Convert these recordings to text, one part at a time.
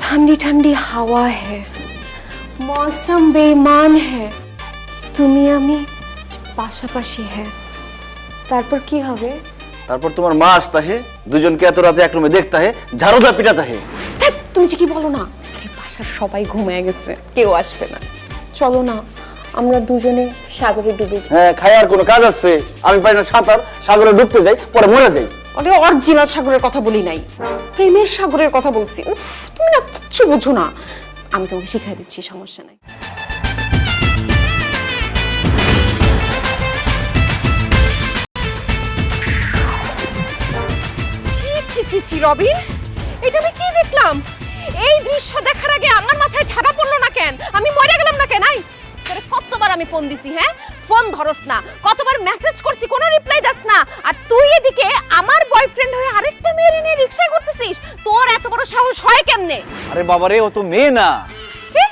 ठंडी ठंडी हवा है, मौसम बेईमान है, তুমি আমি পাশাপাশি है। তারপর কি হবে? তারপর তোমার মা আসতা হে, দুজনকে এত রাতে এক রুমে দেখতা হে, ঝাড়ুদা পিটাতা হে। তুমি যে কি বলো না, বাসার সবাই ঘুমিয়ে গেছে, কেউ আসবে না। চলো না আমরা দুজনে সাগরে ডুবে যাই। হ্যাঁ, খায়ার কোনো কাজ আছে? আমি পারি না সাঁতার, সাগরে ডুবতে যাই, পরে মরে যাই। আরে অরিজিনাল সাগরের কথা বলি নাই, প্রেমের সাগরের কথা বলছি। উফ, তুমি না কিচ্ছু বুঝো না, আমি তোমাকে শিখাই দিচ্ছি, সমস্যা নাই। ছি রবিন, এটা আমি কি দেখলাম? এই দৃশ্য দেখার আগে আমার মাথায় ঠাডা পড়লো না কেন? আমি মরে গেলাম না কেন? তোরে কতবার আমি ফোন দিছি, হ্যাঁ ফোন ধরস না, কতবার মেসেজ করছি, কোনো রিপ্লাই দাস না, আর তুই এদিকে আমার বয়ফ্রেন্ড হয়ে আরেকটা মেয়ের নিয়ে রিকশায় ঘুরতেছিস। তোর এত বড় সাহস হয় কেমনে? আরে বাবা রে, ও তো মেয়ে না। কি?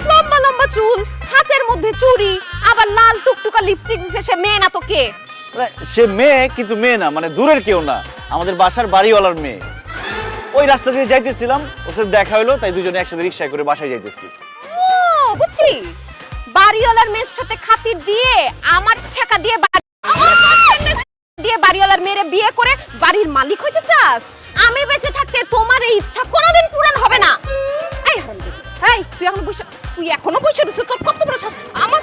লম্বা লম্বা চুল, হাতের মধ্যে চুড়ি, আবার লাল টুকটুকা লিপস্টিক দিছে, সে মেয়ে না তো কে? সে মেয়ে, কিন্তু মেয়ে না, মানে দূরের কেউ না, আমাদের বাসার বাড়িওয়ালার মেয়ে। ওই রাস্তা দিয়ে যাইতেছিলাম, ওর সাথে দেখা হলো, তাই দুজনে একসাথে রিকশায় করে বাসায় যাইতেছি। ও বুঝছি, বাড়িওয়ালার মেয়ের সাথে খাতির দিয়ে আমার ছাকা দিয়ে বাড়িওয়ালার মেয়েরে বিয়ে করে বাড়ির মালিক হইতে চাস? আমি বেঁচে থাকতে তোমার এই ইচ্ছা কোনোদিন পূরণ হবে না। এই হারামজাদা, এই তুই এখনো বসে রইছিস? তোর কত বড় সাহস! আমার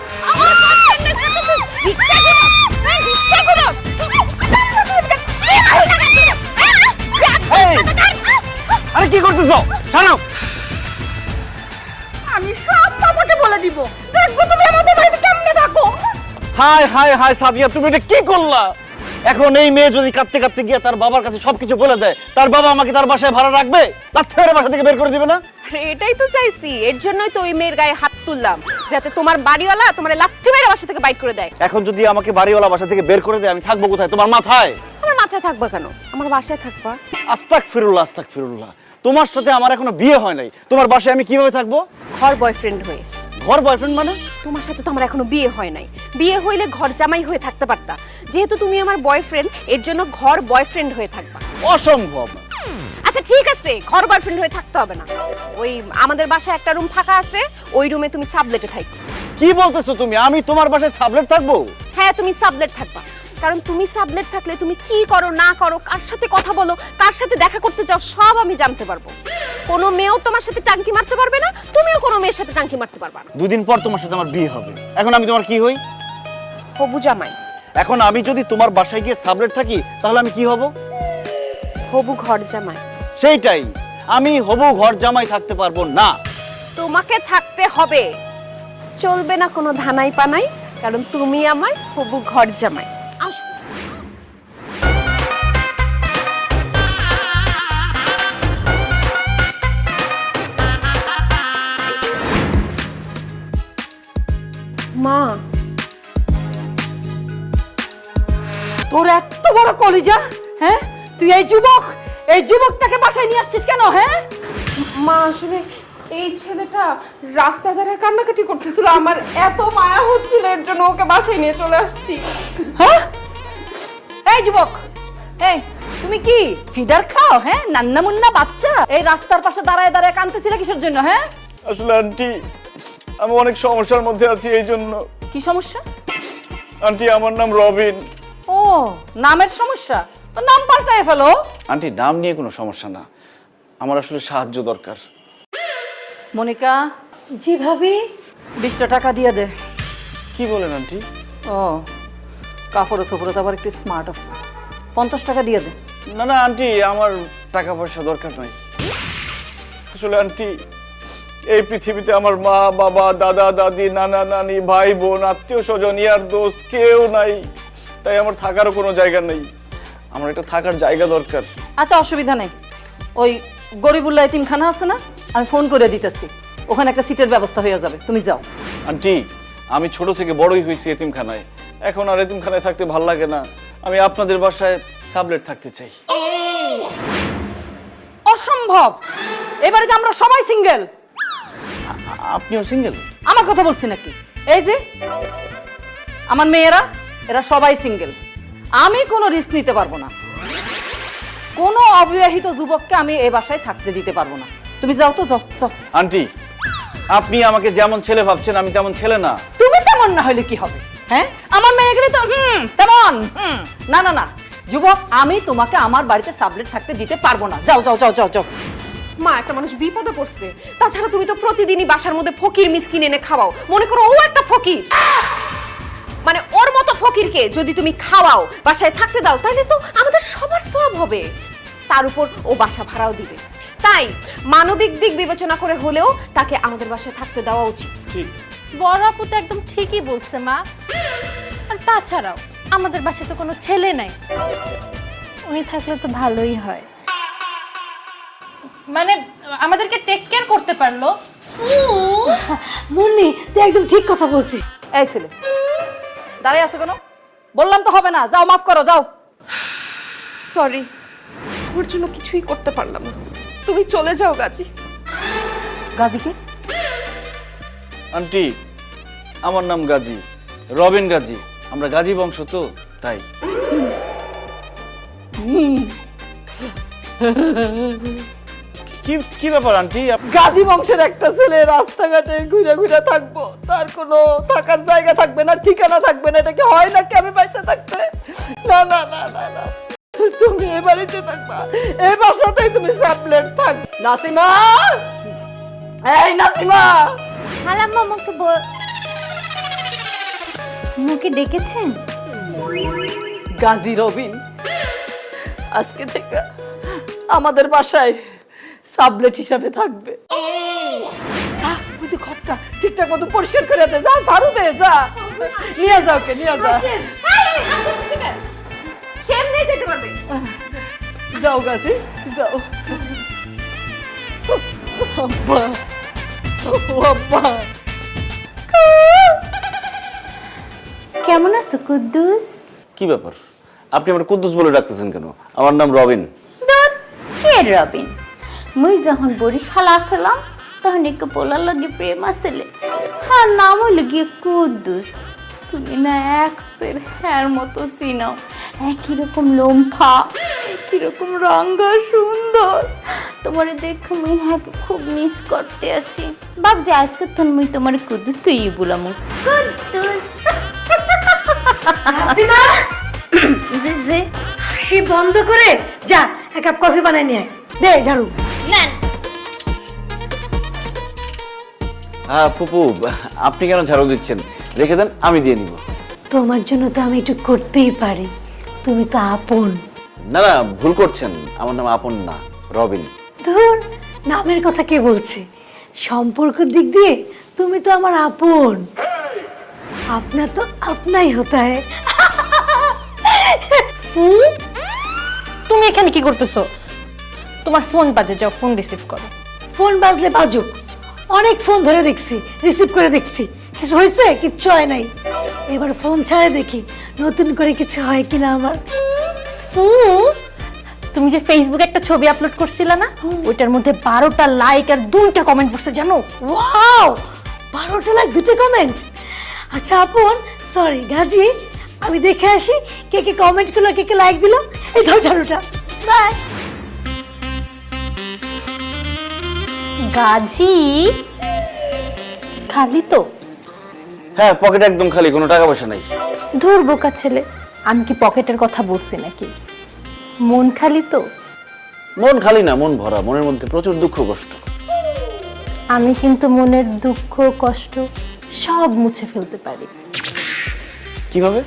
বয়ফ্রেন্ডের সাথে তুই রিকশা ঘুরো, রিকশা ঘুরো। আরে কি করতেছো? ছাড়ো। আমি সব বাবাকে বলে দিব, দেখবো তুমি আমাদের বাড়িতে কেমনে থাকো। হাই হাই হাই সাবিয়া, তুমি এটা কি করলা? এখন এই মেয়ে যদি কাঁদতে কাঁদতে গিয়ে তার বাবার কাছে সবকিছু বলে দেয়, তার বাবা আমাকে তার বাসায় ভাড়া রাখবে? লাথি মেরে বাসা থেকে বের করে দিবে না? এটাই তো চাইছি, এর জন্যই তো ওই মেয়ের গায়ে হাত তুললাম, যাতে তোমার বাড়িওয়ালা তোমার লাথি মেরে বাসা থেকে বাইর করে দেয়। এখন যদি আমাকে বাড়িওয়ালা বাসা থেকে বের করে দেয়, আমি থাকবো কোথায়? তোমার মাথায়? আমার মাথায় থাকবা কেন? আমার বাসায় থাকবা। আস্তাগফিরুল্লাহ, আস্তাগফিরুল্লাহ। তোমার সাথে আমার এখনো বিয়ে হয় নাই, তোমার বাসায় আমি কিভাবে থাকবো? ঘর বয়ফ্রেন্ড হয়ে। ঘর বয়ফ্রেন্ড মানে? তোমার সাথে তো আমার এখনো বিয়ে হয় নাই, বিয়ে হইলে ঘর জামাই হয়ে থাকতে পারতা। যেহেতু তুমি আমার বয়ফ্রেন্ড, এর জন্য ঘর বয়ফ্রেন্ড হয়ে থাকবা। অসম্ভব। আচ্ছা ঠিক আছে, ঘর বয়ফ্রেন্ড হয়ে থাকতে হবে না। ওই আমাদের বাসায় একটা রুম ফাঁকা আছে, ওই রুমে তুমি সাবলেটে থাকো। কি বলতেছো তুমি? আমি তোমার বাসায় সাবলেট থাকবো? হ্যাঁ, তুমি সাবলেট থাকবা, কারণ তুমি সাবলেট থাকলে তুমি কি করো না করো, কার সাথে কথা বলো, কার সাথে দেখা করতে যাও, সব আমি জানতে পারবো। কোনো মেয়েও তোমার সাথে টাঙ্কি মারতে পারবে না, তুমিও কোনো মেয়ের সাথে টাঙ্কি মারতে পারবে না। দুদিন পর তোমার সাথে আমার বিয়ে হবে, এখন আমি তোমার কি হই? হবু জামাই। এখন আমি যদি তোমার বাসায় গিয়ে সাবলেট থাকি, তাহলে আমি কি হব? হবু ঘর জামাই। সেইটাই, আমি হবু ঘর জামাই থাকতে পারবো না। তোমাকে থাকতে হবে, চলবে না কোনো ধানাই পানাই, কারণ তুমি আমার হবু ঘর জামাই। আসো। মা, তোর এত বড় কলিজা, হ্যাঁ? তুই এই যুবকটাকে বাসায় নিয়ে আসছিস কেন? হ্যাঁ মা আসলে এই ছেলেটা রাস্তায় ধারে কান্নাকাটি করতেছিল, আমার এত মায়া হচ্ছিল, এর জন্য ওকে বাসায় নিয়ে চলে আসছি। হ্যাঁ, এই যুবক, এই তুমি কি ফিডার খাও? হ্যাঁ, নান্না মুন্না বাচ্চা এই রাস্তার পাশে দাঁড়ায় দাঁড়ায় কাঁদতেছিলে কিসের জন্য? হ্যাঁ আসলে আন্টি, আমি অনেক সমস্যার মধ্যে আছি, এই জন্য। কি সমস্যা? আন্টি, আমার নাম রবিন। ও, নামের সমস্যা? তো নাম পাল্টায় ফেলো। আন্টি, নাম নিয়ে কোনো সমস্যা না, আমার আসলে সাহায্য দরকার। মনিকা। জি ভাবি। 20টা টাকা দিয়ে দে। কি বলেন আন্টি? ও, কাপড়ে থোপড়ে তো আবার একটু স্মার্ট আছে। 50 টাকা দিয়ে দে। না না আন্টি, আমার টাকা পয়সা দরকার নাই। আসলে আন্টি, এই পৃথিবীতে আমার মা বাবা, দাদা দাদি, নানা নানি, ভাই বোন, আত্মীয় স্বজন, ইয়ার দোস্ত কেউ নাই, তাই আমার থাকারও কোনো জায়গা নেই। আমার একটা থাকার জায়গা দরকার। আচ্ছা, অসুবিধা নেই, ওই গরিবুল্লাহ এতিমখানা আছে না, আমি ফোন করে দিতেছি, ওখানে একটা সিটের ব্যবস্থা হয়ে যাবে, তুমি যাও। আন্টি, আমি ছোট থেকে বড়ই হয়েছি এতিমখানায়, এখন আর এতিমখানায় থাকতে ভাল লাগে না, আমি আপনাদের বাসায় সাবলেট থাকতে চাই। অসম্ভব, এবারে যে আমরা সবাই সিঙ্গেল। আপনিও সিঙ্গেল? আমার কথা বলছি নাকি? এই যে আমার মেয়েরা, এরা সবাই সিঙ্গেল। আমি কোনো রিস্ক নিতে পারবো না, কোনো অবিবাহিত যুবককে আমি এই বাসায় থাকতে দিতে পারবো না। তুমি যাও তো, যাও যাও। আন্টি, আপনি আমাকে যেমন ছেলে ভাবছেন আমি তেমন ছেলে না। তুমি তেমন না হলে কি হবে? হ্যাঁ, আমার মেয়ে গেলে তো তেমন না না না। যুবক, আমি তোমাকে আমার বাড়িতে সাবলেট থাকতে দিতে পারবো না। যাও যাও যাও যাও যাও। মা, একটা মানুষ বিপদে পড়ছে, তাছাড়া তুমি তো প্রতিদিনই বাসার মধ্যে ফকির মিসকিন এনে খাওয়াও, মনে করো ও একটা ফকির, মানে ওর মতো ফকিরকে যদি তুমি খাওয়াও, বাসায় থাকতে দাও, তাহলে তো আমাদের সবার সওয়াব হবে। তার উপর ও বাসা ভাড়াও দিবে। তাই মানবিক দিক বিবেচনা করে হলেও তাকে আমাদের বাসায় থাকতে দেওয়া উচিত। ঠিক। বড় আপু তো একদম ঠিকই বলছে মা। আর তাছাড়াও আমাদের বাসায় তো কোনো ছেলে নাই, উনি থাকলে তো ভালোই হয়। মানে আমাদেরকে টেক কেয়ার করতে পারলো। মুন্নি, তুই একদম ঠিক কথা বলছিস। এই ছেলে, দাঁড়িয়ে আছো কেন? বললাম তো হবে না, যাও মাফ করো, যাও। সরি, ওর জন্য কিছুই করতে পারলাম না। তুমি চলে যাও গাজী। গাজী কি? আন্টি, আমার নাম গাজী, রবিন গাজী। আমরা গাজী বংশ তো, তাই। কি কি ব্যাপার আন্টি? গাজী বংশের একটা ছেলে রাস্তাঘাটে ঘুরে ঘুরে থাকবো, তার কোনো থাকার জায়গা থাকবে না, ঠিকানা থাকবে না, এটা কি হয় নাকি আমি বাইচা থাকতে? না না না না না, তুমি এ বাড়িতে থাকবা, এই বাসাতেই তুমি সাবলেট থাক। নাসিমা, এই নাসিমা। খালাম্মা মুখে ডেকেছেন? গাজী রবিন আজকে থেকে আমাদের বাসায় সাবলেট হিসাবে থাকবে। ঘরটা ঠিকঠাক মতো পরিষ্কার করে দে, যা ঝাড়ু দে, যা নিয়ে যাও, কে নিয়ে যা। সে এমনি যেতে পারবে। যাও গাজী, যাও। আব্বা, ও আব্বা। কেমন আছো কুদ্দুস? কি ব্যাপার, আপনি আমার কুদ্দুস বলে ডাকতেছেন কেন? আমার নাম রবিন। কে রবিন? মুই যখন বরিশাল আসলাম তখন একটু পোলার লগে প্রেম আসলে, আর নাম হইল গিয়ে কুদ্দুস। তুমি না একসের হ্যার মতো চিনাও, একই রকম লম্ফা, কিরকম রঙা সুন্দর। তোমার দেখে মুই হ্যাকে খুব মিস করতে আসি। ভাবছি আজকে তো মুই তোমার কুদ্দুস কই বলাম। কুদ্দুস যে হাসি বন্ধ করে যা এক কাপ কফি বানাই নিয়ে আয়। দে ঝাড়ু। নেন। হ্যাঁ ফুপু, আপনি কেন ঝাড়ু দিচ্ছেন? রেখে দেন, আমি দিয়ে নিব। তোমার জন্য তো আমি একটু করতেই পারি, তুমি তো আপন। না না, ভুল করছেন, আমার নাম আপন না, রবিন। ধুর, নামের কথা কে বলছে? সম্পর্কের দিক দিয়ে তুমি তো আমার আপন। আপনা তো আপনাই হতা হ্যায়। তুমি এখানে কি করতেছো? তোমার ফোন বাজে, যাও ফোন রিসিভ করো। ফোন বাজলে বাজুক, অনেক ফোন ধরে দেখছি, রিসিভ করে দেখছি, কিছু হয়েছে? কিচ্ছু হয় নাই। এবার ফোন ছাড়ে দেখি নতুন করে কিছু হয় কিনা আমার। তুমি যে ফেসবুকে একটা ছবি আপলোড করছিলে না, ওইটার মধ্যে 12টা লাইক আর 2টা কমেন্ট পড়ছে, জানো? ওয়াও, 12টা লাইক, 2টা কমেন্ট। আচ্ছা আপন, সরি গাজী, আমি দেখে আসি কে কে কমেন্ট করলো, কে কে লাইক দিল। এই ধর ঝাড়ুটা, বাই। গাজী খালি তো? হ্যাঁ, পকেট একদম খালি, কোনো টাকা পয়সা নাই। ধুর বোকা ছেলে, আমি কি পকেটের কথা বলছি নাকি? মন খালি তো? মন খালি না, মন ভরা, মনের মধ্যে প্রচুর দুঃখ কষ্ট। আমি কিন্তু মনের দুঃখ কষ্ট সব মুছে ফেলতে পারি। কিভাবে?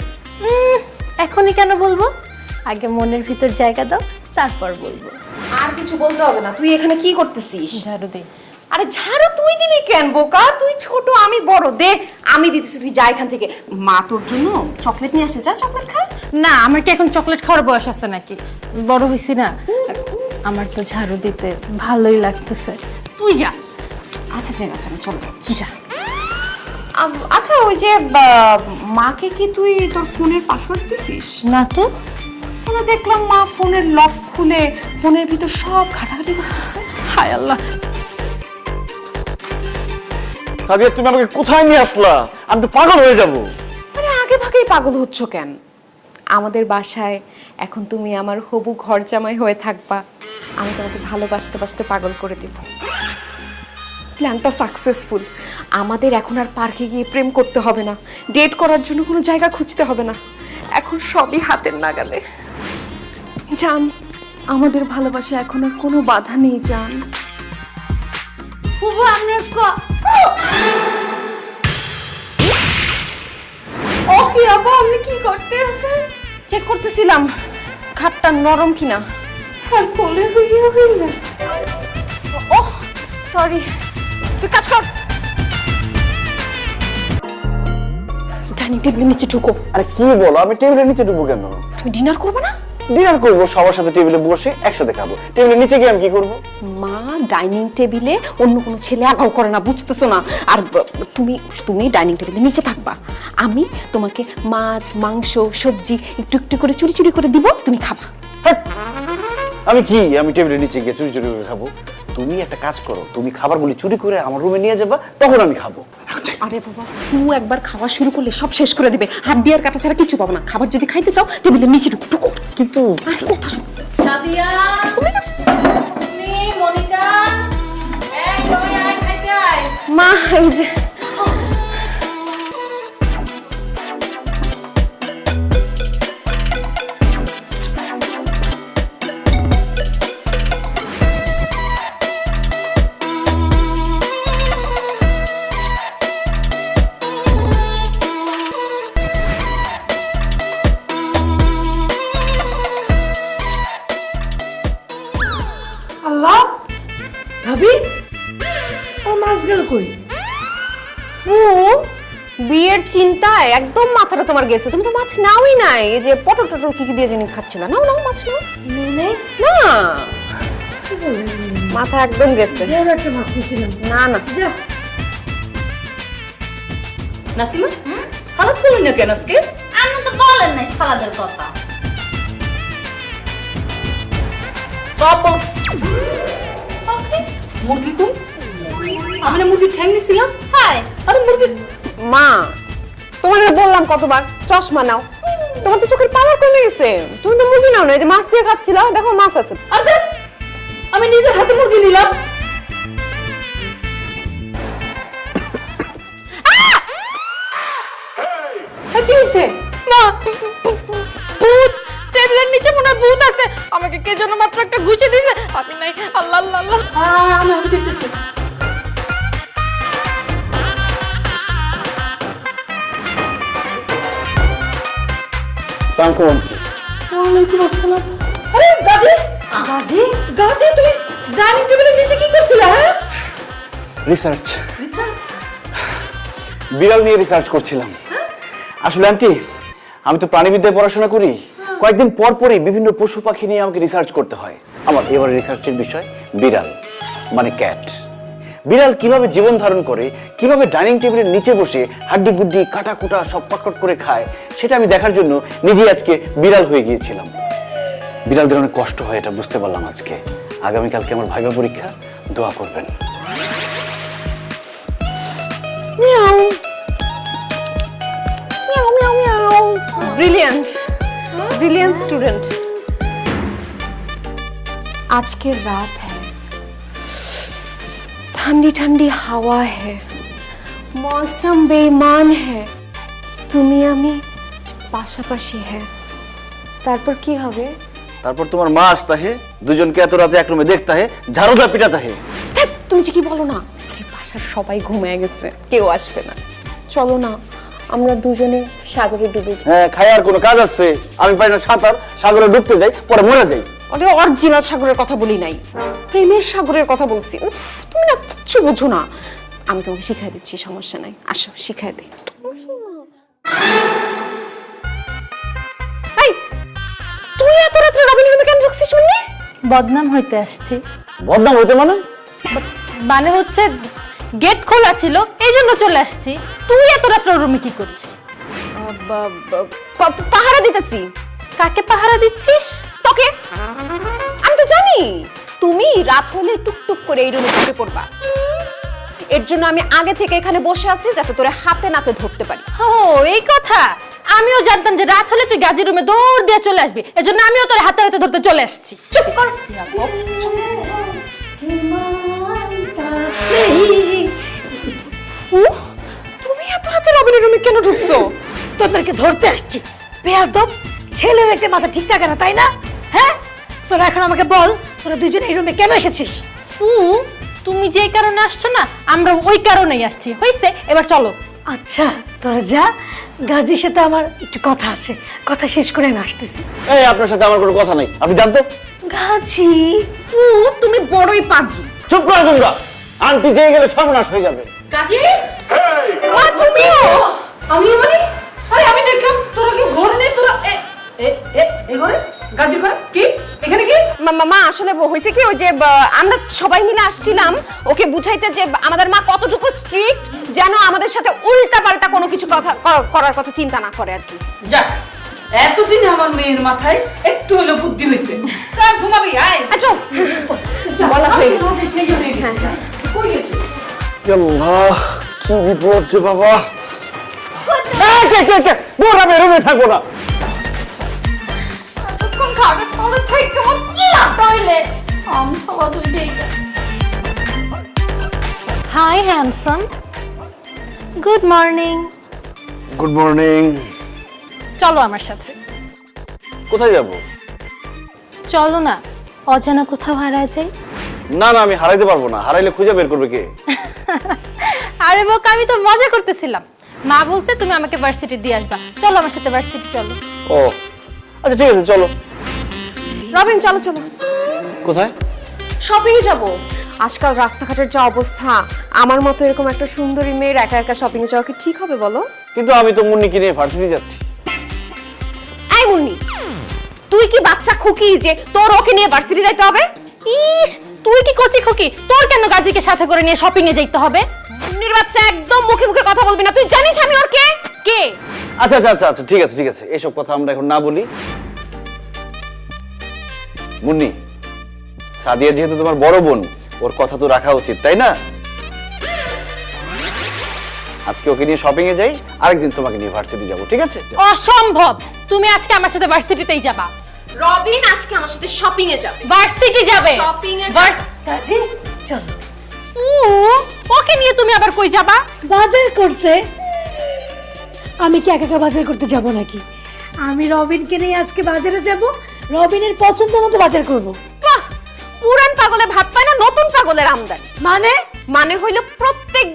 এখনই কেন বলবো? আগে মনের ভিতর জায়গা দাও, তারপর বলবো। আর কিছু বলতে হবে না। তুই এখানে কি করতেছিস? ঝাড়ু দিই। আরে ঝাড়ু তুই দিবি কেন বোকা? তুই ছোট, আমি বড়। দে, আমি দিতেছি, তুই যা এখান থেকে। মা তোর জন্য চকলেট নিয়ে আসে, যা চকলেট খা। না, আমার কি এখন চকলেট খাওয়ার বয়স আছে নাকি? বড় হইছি না। আর আমার তো ঝাড়ু দিতে ভালোই লাগতেছে। তুই যা। আচ্ছা ঠিক আছে, আমি চলে যাচ্ছি। যা। আচ্ছা, ওই যে মাকে কি তুই তোর ফোনের পাসওয়ার্ড দিছিস? না তো। তাহলে দেখলাম মা ফোনের লক খুলে ফোনের ভিতর সব ঘাটাঘাটি করতেছে। হায় আল্লাহ। সাদিয়া, তুমি আমাকে কোথায় নিয়ে আসলা? আমি তো পাগল হয়ে যাব। আরে আগে ভাগেই পাগল হচ্ছ কেন? আমাদের বাসায় এখন তুমি আমার হবু ঘর জামাই হয়ে থাকবা, আমি তোমাকে ভালোবাসতে বাসতে পাগল করে দেব। প্ল্যানটা সাকসেসফুল। আমাদের এখন আর পার্কে গিয়ে প্রেম করতে হবে না, ডেট করার জন্য কোনো জায়গা খুঁজতে হবে না, এখন সবই হাতের নাগালে। জান, আমাদের ভালোবাসা এখন আর কোনো বাধা নেই জান। ফুফু আপনার ওকে আপা, আপনি কি করতেছেন? চেক করতেছিলাম খাটটা নরম কিনা। আর কোলে হইয়া হইলা। ওহ সরি, তুই কাজ কর। ডাইনিং টেবিলের নিচে ঢুকো। আরে কি বলো, আমি টেবিলের নিচে ঢুকবো কেন? তুমি ডিনার করবে না? ডিনার করবো সবার সাথে, টেবিলে বসে একসাথে খাবো। টেবিলের নিচে গিয়ে আমি কি করবো? মা ডাইনিং টেবিলে অন্য কোনো ছেলে আগাও করে না, বুঝতেছো না? আর তুমি তুমি ডাইনিং টেবিলের নিচে থাকবা, আমি তোমাকে মাছ মাংস সবজি একটু একটু করে চুরি চুরি করে দিব, তুমি খাবা। আমি কি, আমি টেবিলের নিচে গিয়ে চুরি চুরি করে খাবো? তুমি একটা কাজ করো, তুমি খাবারগুলি চুরি করে আমার রুমে নিয়ে যাবা, তখন আমি খাবো। আরে বাবা, ফু একবার খাওয়া শুরু করলে সব শেষ করে দিবে, হাড্ডি আর কাটা ছাড়া কিছু পাবো না। খাবার যদি খাইতে চাও টেবিলের নিচে ঢুকো ঢুকো। কিন্তু আর কথা শোনো। সাদিয়া, নি মনিকা, এই সবাই আয় খাইতে আয়। মা এই যে আল্লাহ, ভাবি ও মাছ গেল কই? ফু, বিয়ের চিন্তায় একদম মাথাটা তোমার গেছে। তুমি তো মাছ নাওই নাই। এই যে পটল টটল কি কি দিয়ে জানি খাচ্ছিল। নাও নাও মাছ নাও। নেই না, মাথা একদম গেছে। বড় একটা মাছ নিয়েছিলাম। না না, যা, নাসিমা, সালাদ করলেন না কেন আজকে? আপনি তো বলেন নাই সালাদের কথা। সব মুরগি কই? আমি না মুরগি ঠ্যাং নিছিলাম। হাই, আরে মুরগি মা তোমার বললাম কতবার চশমা নাও। তোমার তো চোখের পাওয়ার কমে গেছে। তুমি তো মুরগি নাও না, এই যে মাছ দিয়ে খাচ্ছিল, দেখো মাছ আছে। আরে আমি নিজের হাতে মুরগি নিলাম। কি হয়েছে? মা, ভূত টেবিলের নিচে মনে হয় ভূত আছে। আমাকে কে যেন মাত্র একটা ঘুষে দিয়েছে। আমি নাই, আল্লাহ আল্লাহ আল্লাহ। আমি দেখতেছি। ওয়ালাইকুম আসসালাম। আরে গাজি, গাজি, গাজি, তুমি ডাইনিং টেবিলের নিচে কি করছিলে? হ্যাঁ, রিসার্চ, বিড়াল নিয়ে রিসার্চ করছিলাম। আসলে আন্টি, আমি তো প্রাণীবিদ্যায় পড়াশোনা করি, কয়েকদিন পর পরই বিভিন্ন পশু পাখি নিয়ে আমাকে রিসার্চ করতে হয়। আমার এবারে রিসার্চের বিষয় বিড়াল, মানে ক্যাট। বিড়াল কিভাবে জীবন ধারণ করে, কিভাবে ডাইনিং টেবিলের নিচে বসে হাড্ডি গুড্ডি কাটা কুটা সব পাটপাট করে খায়, সেটা আমি দেখার জন্য নিজেই আজকে বিড়াল হয়ে গিয়েছিলাম। বিড়ালদের অনেক কষ্ট হয়, এটা বুঝতে পারলাম আজকে। আগামীকালকে আমার ভাইবা পরীক্ষা, দোয়া করবেন। Brilliant, brilliant student. आज के रात है, ठंडी ठंडी हवा है, मौसम बेईमान है, তুমি আমি পাশাপাশি है। তারপর কি হবে? তারপর তোমার মা আসতা হে, দুজনকে এত রাতে এক রুমে দেখতা হে, ঝাড়ুদা পিটাতা হে। তুমি যে কি বলো না, আরে বাসার সবাই ঘুমিয়ে গেছে, কেউ আসবে না। চলো না আমরা দুজনে সাগরে ডুবে যাই। হ্যাঁ, খাই আর কোনো কাজ আছে? আমি পারি না সাঁতার, সাগরে ডুবতে যাই, পরে মরে যাই। আরে অরিজিনাল সাগরের কথা বলি নাই, প্রেমের সাগরের কথা বলছি। উফ, তুমি না কিচ্ছু বুঝো না। আমি তোমাকে শিখাই দিচ্ছি, সমস্যা নাই, আসো শিখাই দিই। এই, তুই এত রাত্রে রবিনের রুমে কেন ঢুকছিস শুনি? বদনাম হইতে আসছি। বদনাম হইতে মানে? মানে হচ্ছে গেট খোলা ছিল, এই জন্য চলে আসছি। তুই এত রাত্রে রুমে কি করিস? পাহারা দিতেছি। কাকে পাহারা দিচ্ছিস? তোকে। আমি তো জানি তুমি রাত হলে টুকটুক করে এই রুমে ঢুকে পড়বা। এর জন্য আমি আগে থেকে এখানে বসে আছি, যাতে তোরে হাতে নাতে ধরতে পারি। ও এই কথা। আমিও জানতাম যে রাত হলে তুই গাজী রুমে দৌড় দিয়ে চলে আসবি, এজন্য আমিও তোর হাতে হাতে ধরতে চলে আসছি। চুপ কর। ফু, তুমি এত রাতে রবিনের রুমে কেন ঢুকছো? তোদেরকে ধরতে আসছি বেয়াদব ছেলে দেখতে মাথা ঠিক থাকে না তাই না? হ্যাঁ, তোরা এখন আমাকে বল তোরা দুজন এই রুমে কেন এসেছিস? ফু, তুমি যে কারণে আসছো না, আমরা ওই কারণেই আসছি। হইছে, এবার চলো। আচ্ছা তোরা যা, গাজীর সাথে আমার একটু কথা আছে, কথা শেষ করে আমি আসতেছি। এই আপনার সাথে আমার কোনো কথা নাই, আপনি জানতো। গাজী ফু, তুমি বড়ই পাজি। চুপ করে তোমরা, আন্টি যেয়ে গেলে সর্বনাশ হয়ে যাবে। গাজী, মা তুমিও? আমিও মানে? আরে আমি দেখলাম তোরা কি ঘরে নেই, তোরা এই ঘরে? গাজী ঘরে কি? এখানে কি? মা আসলে হয়েছে কি, ওই যে আমরা সবাই মিলে আসছিলাম ওকে বুঝাইতে যে আমাদের মা কতটুকু স্ট্রিক্ট, যেন আমাদের সাথে উল্টা পাল্টা কোনো কিছু কথা করার কথা চিন্তা না করে আর কি। যাক, এতদিনে আমার মেয়ের মাথায় একটু হলো বুদ্ধি হয়েছে। চল ঘুমাবি, আয়। আচ্ছা বলা হয়ে গেছে। কই গেছে? আল্লাহ, কি বিপদ যে বাবা। দূর, আমি রুমে থাকবো না। এতক্ষণ খাবে তোরে থেকে কেমন কি টয়লেট আম সবা দুই দেইটা। Hi handsome, good morning. Good morning. চলো আমার সাথে। কোথায় যাব? চলো না, অজানা কোথাও হারায় যাই। না না, আমি হারাইতে পারবো না, হারাইলে খুঁজে বের করবে কে? আরে বোকা, আমি তো মজা করতেছিলাম। মা বলছে তুমি আমাকে ভার্সিটি দিয়ে আসবা, চলো আমার সাথে ভার্সিটি চলো। ও আচ্ছা ঠিক আছে, চলো। রবিন চলো চলো। কোথায়? শপিং এ যাব। আজকাল রাস্তাঘাটের যা অবস্থা, আমার মতো এরকম একটা সুন্দরী মেয়ের একা একা শপিং এ যাওয়া কি ঠিক হবে বলো? কিন্তু আমি তো মুন্নিকে নিয়ে ভার্সিটি যাচ্ছি। এই মুন্নি, তুই কি বাচ্চা খুকি যে তোর ওকে নিয়ে ভার্সিটি যাইতে হবে? ইস, তুই কি কচি খুকি, তোর কেন গাজীকে সাথে করে নিয়ে শপিং এ যাইতে হবে? মুন্নির বাচ্চা, একদম মুখে মুখে কথা বলবি না। তুই জানিস আমি ওর কে? কে? আচ্ছা আচ্ছা আচ্ছা আচ্ছা, ঠিক আছে ঠিক আছে, এইসব কথা আমরা এখন না বলি। মুন্নি, সাদিয়া যেহেতু তোমার বড় বোন, ওর কথা তো রাখা উচিত, তাই না? আজকে ওকে নিয়ে শপিং এ যাই, আরেকদিন তোমাকে নিয়ে ভার্সিটি যাবো, ঠিক আছে? অসম্ভব, তুমি আজকে আমার সাথে ভার্সিটিতেই যাবা। রবিন আজকে আমার সাথে শপিং এ যাবে। ভার্সিটি যাবে? শপিং এ গাজী চল ওকে নিয়ে তুমি আবার কই যাবা? বাজার করতে। আমি কি একা একা বাজার করতে যাব নাকি? আমি রবিনকে নিয়ে আজকে বাজারে যাব, রবিনের পছন্দ মতো বাজার করব। বাহ, পুরান পাগলে ভাত পায় না, নতুন পাগলের আমদানি। মানে হইলো প্রত্যেক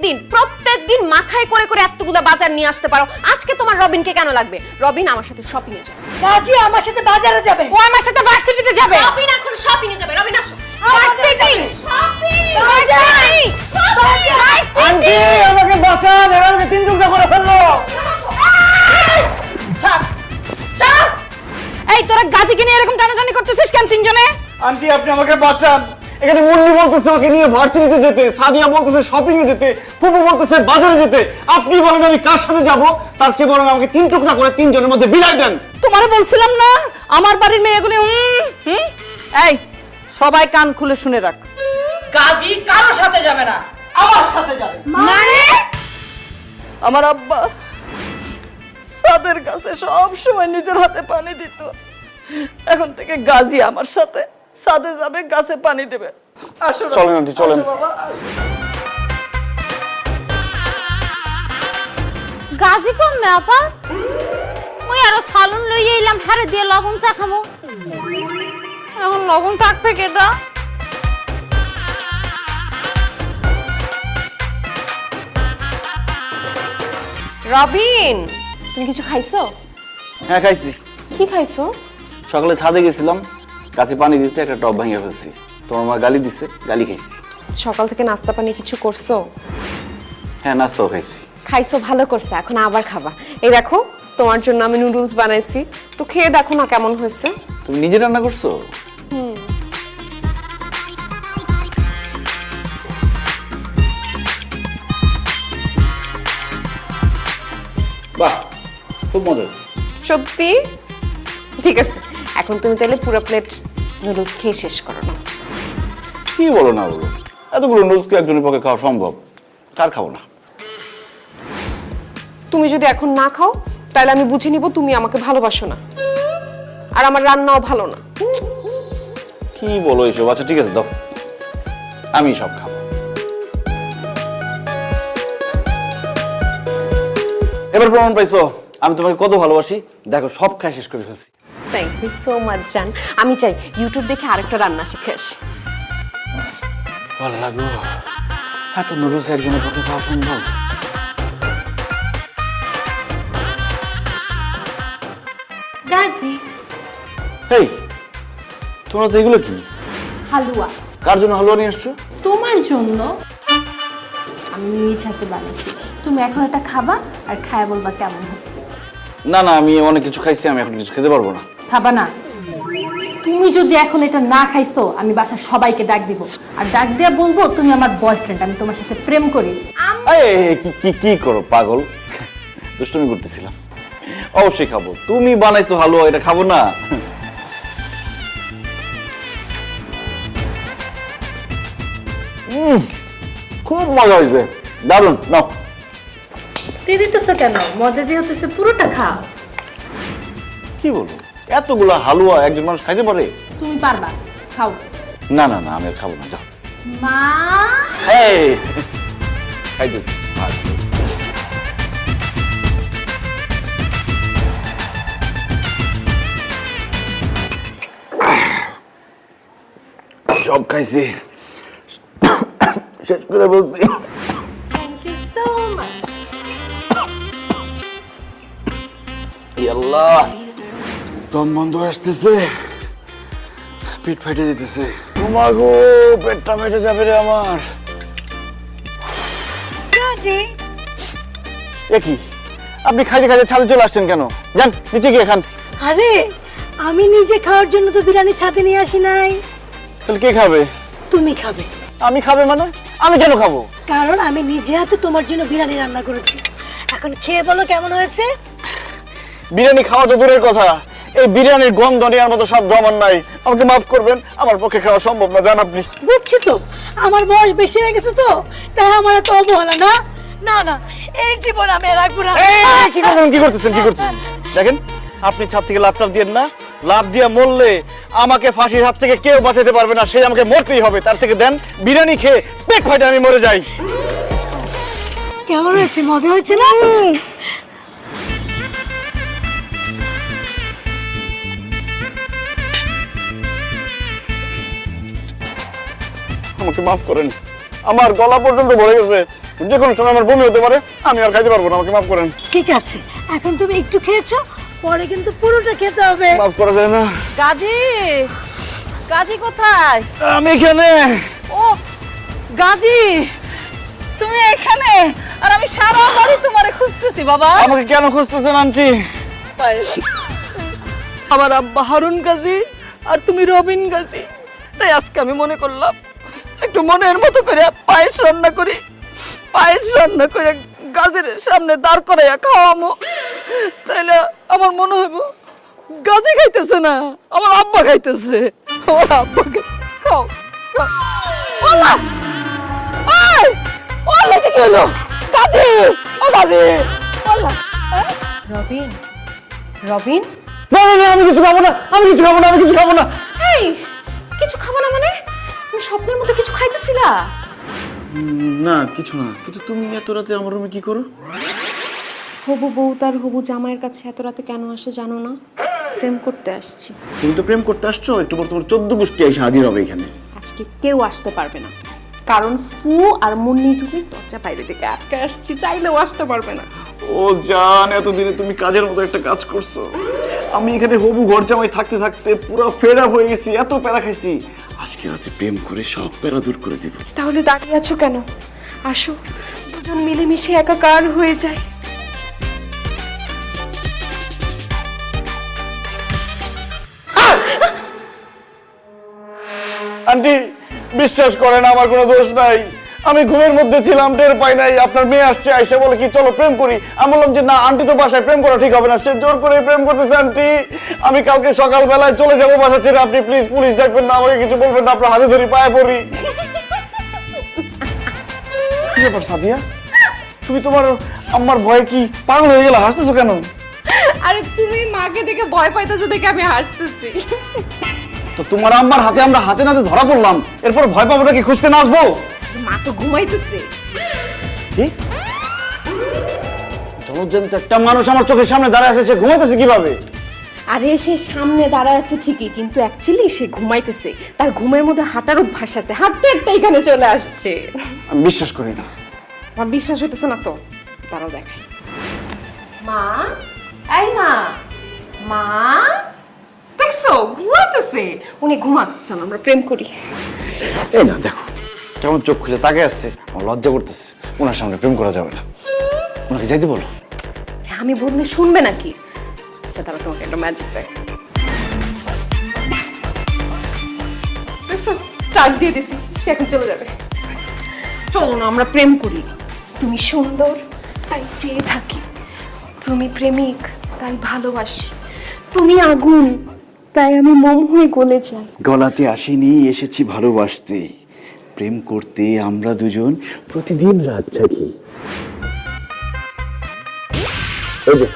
দিন মাথায় করে করে এতগুলো বাজার নিয়ে আসতে পারো। আজকে তোমার রবিনকে কেন লাগবে? রবিন আমার সাথে শপিং এ যাবে। গাজী আমার সাথে বাজারে যাবে। ও আমার সাথে ভার্সিটিতে যাবে। রবিন এখন শপিং এ যাবে। রবিন আসো। ভার্সিটি, শপিং, আন্টি আমাকে বাঁচান, এরা আমাকে তিন টুকরা করে ফেললো। ছাড়, ছাড়। এই তোরা গাজীকে নিয়ে এরকম টানাটানি করতেছিস কেন তিনজনে? আন্টি আপনি আমাকে বাঁচান। এখানে মুন্নি বলতেছে ওকে নিয়ে ভার্সিটিতে যেতে, সাদিয়া বলতেছে শপিং এ যেতে, ফুপু বলতেছে বাজারে যেতে। আপনি বলেন আমি কার সাথে যাব? তার চেয়ে বরং আমাকে তিন টুকরা করে তিনজনের মধ্যে বিলাই দেন। তোমারে বলছিলাম না আমার বাড়ির মেয়েগুলি এই সবাই কান খুলে শুনে রাখ, গাজী কারো সাথে যাবে না, আমার সাথে যাবে। মানে আমার আব্বা সাদের কাছে সব সময় নিজের হাতে পানি দিত, এখন থেকে গাজী আমার সাথে সাদে যাবে, গাছে পানি দেবে। আসো না। চলেন আন্টি, চলেন। আসো বাবা। গাজী কোন না আপা? মুই আরো সালুন লইয়ে এলাম, হারে দিয়ে লবণ চা খাবো। এখন লবণ চা থেকে এটা রবিন, তুমি কিছু খাইছো? হ্যাঁ খাইছি। কি খাইছো? সকালে ছাদে গেছিলাম, গাছে পানি দিতে একটা টব ভাঙিয়ে ফেলছি। তোমার মা গালি দিছে, গালি খাইছি। সকাল থেকে নাস্তা পানি কিছু করছো? হ্যাঁ নাস্তাও খাইছি। খাইছো, ভালো করছে, এখন আবার খাবা। এই দেখো তোমার জন্য আমি নুডলস বানাইছি, একটু খেয়ে দেখো না কেমন হয়েছে। তুমি নিজে রান্না করছো? বাহ, খুব মজা হয়েছে। সত্যি? ঠিক আছে, এখন তুমি তাহলে পুরো প্লেট নুডলস খেয়ে শেষ করো না। কি বলো না বলো, এতগুলো নুডলস কি একজনের পক্ষে খাওয়া সম্ভব? কার খাবো না? তুমি যদি এখন না খাও তাহলে আমি বুঝে নিব তুমি আমাকে ভালোবাসো না, আর আমার রান্নাও ভালো না। কি বলো এসব? আচ্ছা ঠিক আছে, দাও, আমি সব খাবো। এবার প্রমাণ পাইছো আমি তোমাকে কত ভালোবাসি। দেখো সব খাই শেষ করে ফেলছি। থ্যাংক ইউ সো মাচ জান। আমি চাই ইউটিউব দেখে আরেকটা রান্না শিখে আসি। ভালো লাগলো, এত নুডলস একজনের পক্ষে খাওয়া সম্ভব? গাজি এই তোমরা তো এগুলো কি? হালুয়া কার জন্য হালুয়া নিয়ে আসছো? তোমার জন্য আমি নিজ হাতে বানাইছি। তুমি এখন এটা খাবা আর খায় বলবা কেমন হচ্ছে। না না, আমি অনেক কিছু খাইছি, আমি এখন কিছু খেতে পারবো না। খাবা না? তুমি যদি এখন এটা না খাইছো আমি বাসার সবাইকে ডাক দিব, আর ডাক দিয়া বলবো তুমি আমার বয়ফ্রেন্ড, আমি তোমার সাথে প্রেম করি। কি করো পাগল? দুষ্টুমি করতেছিলাম। অবশ্যই খাবো, তুমি বানাইছো হালুয়া, এটা খাবো না? খুব মজা হয়েছে, দারুণ। নাও। তুই দিতেছো কেন? মজা যে হতেছে পুরোটা খাও। কি বলো, এতগুলা হালুয়া একজন মানুষ খাইতে পারে? তুমি পারবা, খাও। না না না, আমি আর খাবো না, যাও। মা এই খাইতেছি। সব খাইছি, শেষ করে বলছি। Thank you so much. আল্লাহ, দম বন্ধ আসতেছে, পেট ফেটে যেতেছে। তোমাগো পেটটা ফেটে যাবে রে আমার। গাজি কি আপনি খাইতে খাইতে ছাদে চলে আসছেন কেন? যান নিচে গিয়ে খান। আরে আমি নিজে খাওয়ার জন্য তো বিরিয়ানি ছাদে নিয়ে আসি নাই। তাহলে কে খাবে? তুমি খাবে। আমি খাবে মানে? আমি কেন খাবো? কারণ আমি নিজে হাতে তোমার জন্য বিরিয়ানি রান্না করেছি। এখন খেয়ে বলো কেমন হয়েছে। বিরিয়ানি খাওয়া তো দূরের কথা, এই বিরিয়ানির গন্ধ নেওয়ার মতো সাধ্য আমার নাই। আমাকে মাফ করবেন, আমার পক্ষে খাওয়া সম্ভব না, জান আপনি। বুঝছি তো, আমার বয়স বেশি হয়ে গেছে তো, তাই আমার তো অবহেলা না। না না, এই জীবন আমি রাখবো না। কি করতেছেন? দেখেন, আপনি ছাদ থেকে লাফ দিয়েন না। লাফ দিয়ে মরলে আমাকে ফাঁসির হাত থেকে কেউ বাঁচাতে পারবে না, সেই আমাকে মরতেই হবে। তার থেকে দেন বিরিয়ানি খেয়ে পেট ফাটে আমি মরে যাই। কেমন হয়েছে? মজা হয়েছে না? আমাকে মাফ করেন, আমার গলা পর্যন্ত ভরে গেছে, যে কোনো সময় আমার বমি হতে পারে, আমি আর খাইতে পারবো না, আমাকে মাফ করেন। ঠিক আছে, এখন তুমি একটু খেয়েছো, পরে কিন্তু পুরোটা খেতে হবে। মাফ করা যায় না। গাজি, গাজি কোথায়? আমি এখানে। ও গাজি, তুমি এখানে? আর আমি সারা বাড়ি তোমারে খুঁজতেছি বাবা। আমাকে কেন খুঁজতেছেন আন্টি? আমার আব্বা হারুন গাজী আর তুমি রবিন গাজী, তাই আজকে আমি মনে করলাম একটু মনের মতো করে পায়েস রান্না করি। পায়েস রান্না করে গাজীর সামনে দাঁড় করাইয়া খাওয়ামো, তাইলে আমার মনে হইব গাজী খাইতেছে না, আমার আব্বা খাইতেছে। আমার আব্বা খাও খাও। ওলা আই ওলা কি হলো? গাজী, ও গাজী, ওলা। রবিন, রবিন, না না না, আমি কিছু খাবো না, আমি কিছু খাবো না, আমি কিছু খাবো না। এই কিছু খাবো না মানে? তুমি স্বপ্নের মধ্যে কিছু খাইতেছিলা? না কিছু না, কিন্তু তুমি এত রাতে আমার রুমে কি করো? হবু বউ তার হবু জামাইয়ের কাছে এত রাতে কেন আসে জানো না? প্রেম করতে আসছি। তুমি তো প্রেম করতে আসছো, একটু পর তোমার 14 গোষ্ঠী এসে হাজির হবে এখানে। আজকে কেউ আসতে পারবে না, কারণ ফু আর মুন্নি তুমি দরজা বাইরে থেকে আটকে আসছি, চাইলেও আসতে পারবে না। ও জান, এতদিনে তুমি কাজের মতো একটা কাজ করছো। আমি এখানে হবু ঘর জামাই থাকতে থাকতে পুরো ফেড আপ হয়ে গেছি, এত প্যারা খাইছি। আজকে রাতে প্রেম করে সব প্যারা দূর করে দিব। তাহলে দাঁড়িয়ে আছো কেন? আসো, দুজন মিলেমিশে একাকার হয়ে যায়। আন্টি বিশ্বাস করেন, আমার কোনো দোষ নাই। আমি ঘুমের মধ্যে ছিলাম, টের পাই নাই। আপনার মেয়ে আসছে, আইসা বলে কি চলো প্রেম করি। আমি বললাম যে না আন্টি, তো বাসায় প্রেম করা ঠিক হবে না। সে জোর করে প্রেম করতেছে। আন্টি আমি কালকে সকালবেলায় চলে যাবো বাসা ছেড়ে, আপনি প্লিজ পুলিশ ডাকবেন না, আমাকে কিছু বলবেন না, আপনার হাতে ধরি পায়ে পড়ি। কি ব্যাপার সাদিয়া, তুমি তোমার আম্মার ভয়ে কি পাগল হয়ে গেলে? হাসতেছো কেন? আরে তুমি মাকে দেখে ভয় পাইতেছো দেখে আমি হাসতেছি। তো তোমার আম্মার হাতে আমরা হাতে নাতে ধরা পড়লাম, এরপর ভয় পাবোটা কি খুঁজতে না আসবো? মা তো ঘুমাইতেছে। কি জলজ্যান্ত একটা মানুষ আমার চোখের সামনে দাঁড়ায় আছে, সে ঘুমাইতেছে কিভাবে? আরে সে সামনে দাঁড়ায় আছে ঠিকই, কিন্তু অ্যাকচুয়ালি সে ঘুমাইতেছে। তার ঘুমের মধ্যে হাঁটার অভ্যাস আছে, হাঁটতে হাঁটতে এখানে চলে আসছে। আমি বিশ্বাস করি না। আমার বিশ্বাস হইতেছে না তো, তারাও দেখাই। মা, এই মা, মা দেখছো ঘুমাইতেছে। উনি ঘুমাক, চলো আমরা প্রেম করি। এই না দেখো কেমন চোখ খুলে তাকে আসছে, আমার লজ্জা করতেছে। ওনার সামনে প্রেম করা যাবে না, ওনাকে যাইতে বলো। আমি বললে শুনবে নাকি? আচ্ছা তারা তোমাকে একটা ম্যাজিক দেয়। দেখছো স্টার্ট দিয়ে দিছি, সে এখন চলে যাবে। চলো না আমরা প্রেম করি। তুমি সুন্দর তাই চেয়ে থাকি, তুমি প্রেমিক তাই ভালোবাসি, তুমি আগুন তাই আমি মোম হয়ে গলে যাই। গলাতে আসিনি, এসেছি ভালোবাসতে, প্রেম করতে আমরা দুজন প্রতিদিন রাত জাগি। এই যে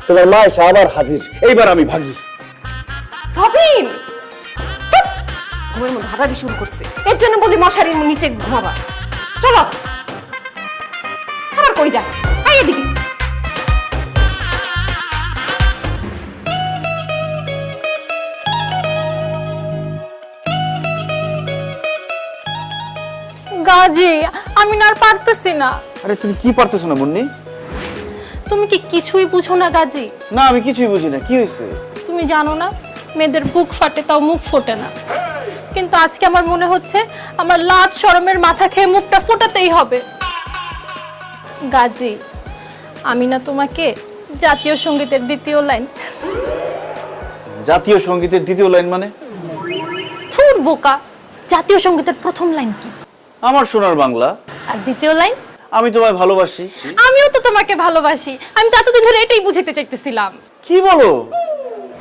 তোমার মা এসে আবার হাজির, এইবার আমি ভাগি। রবিন ঘুমের মধ্যে হাঁটাহাঁটি শুরু করছে, এর জন্য বলি মশারির নিচে ঘুমাবা। চলো আবার কই যায়, এই এদিকে। গাজি আমি না আর পারতেছি না। আরে তুমি কি পারতেছো না মুন্নি? তুমি কি কিছুই বুঝো না গাজি? না আমি কিছুই বুঝি না, কি হয়েছে? তুমি জানো না মেয়েদের বুক ফাটে তাও মুখ ফোটে না, কিন্তু আজকে আমার মনে হচ্ছে আমার লাজ শরমের মাথা খেয়ে মুখটা ফোটাতেই হবে। গাজি আমি না তোমাকে জাতীয় সঙ্গীতের দ্বিতীয় লাইন। জাতীয় সঙ্গীতের দ্বিতীয় লাইন মানে? থুর বোকা, জাতীয় সঙ্গীতের প্রথম লাইন কি? আমার সোনার বাংলা। আর দ্বিতীয় লাইন? আমি তোমায় ভালোবাসি। আমিও তো তোমাকে ভালোবাসি। আমি তো এতদিন ধরে এটাই বুঝাতে চাইতেছিলাম। কি বলো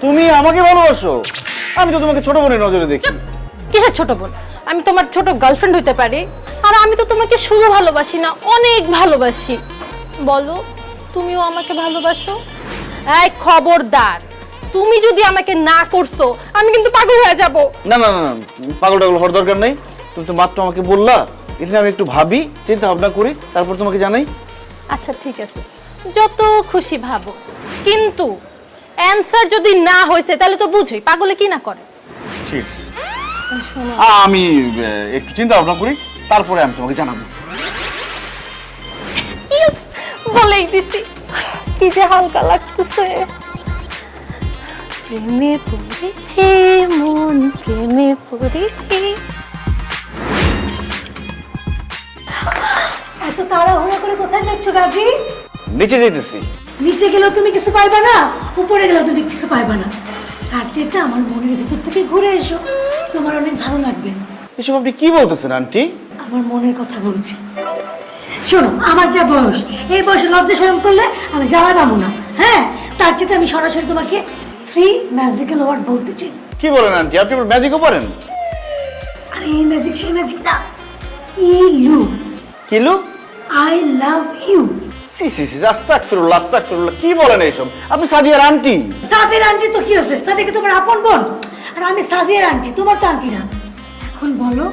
তুমি আমাকে ভালোবাসো? আমি তো তোমাকে ছোট বোনের নজরে দেখি। কিসের ছোট বোন? আমি তোমার ছোট গার্লফ্রেন্ড হইতে পারি। আর আমি তো তোমাকে শুধু ভালোবাসি না, অনেক ভালোবাসি। বলো তুমিও আমাকে ভালোবাসো? এই খবরদার, তুমি যদি আমাকে না করছো আমি কিন্তু পাগল হয়ে যাব। না না না না, পাগল টাগল হওয়ার দরকার নেই। তুমি তো মাত্র আমাকে বললা, এটা আমি একটু ভাবি, চিন্তা ভাবনা করি, তারপর তোমাকে জানাই। আচ্ছা ঠিক আছে, যত খুশি ভাবো, কিন্তু অ্যানসার যদি না হয়েছে তাহলে তো বুঝোই পাগলে কি না করে। ঠিক আছে, আমি একটু চিন্তা ভাবনা করি, তারপরে আমি তোমাকে জানাবো। ইয়েস, বলেই দিছি। কি যে হালকা লাগতেছে। প্রেমে পড়েছে মন, প্রেমে পড়েছে। এত তাড়াহুড়ো করে কোথায় যাচ্ছ গাজি? নিচে যাইতেছি। নিচে গেলেও তুমি কিছু পাইবা না, উপরে গেলেও তুমি কিছু পাইবা না। তার চেয়ে আমার মনের ভিতর থেকে ঘুরে এসো, তোমার অনেক ভালো লাগবে। এসব আপনি কি বলতেছেন আন্টি? আমার মনের কথা বলছি। শোনো, আমার যা বয়স, এই বয়সে লজ্জা শরম করলে আমি জামাই পাবো না। হ্যাঁ, তার চেয়ে আমি সরাসরি তোমাকে 3 ম্যাজিক্যাল ওয়ার্ড বলতে চাই। কি বলেন আন্টি, আপনি আবার ম্যাজিকও পারেন? আরে এই ম্যাজিক সেই ম্যাজিক না, ইলু। কিলু? I love you. সি সি সি, আস্তাগফিরুল্লাহ আস্তাগফিরুল্লাহ, কি বলেন এইসব? আপনি সাদিয়ার আন্টি। সাদিয়ার আন্টি তো কি হয়েছে? সাদিয়া কি তোমার আপন বোন? আর আমি সাদিয়ার আন্টি, তোমার তো আন্টি না। এখন বলো,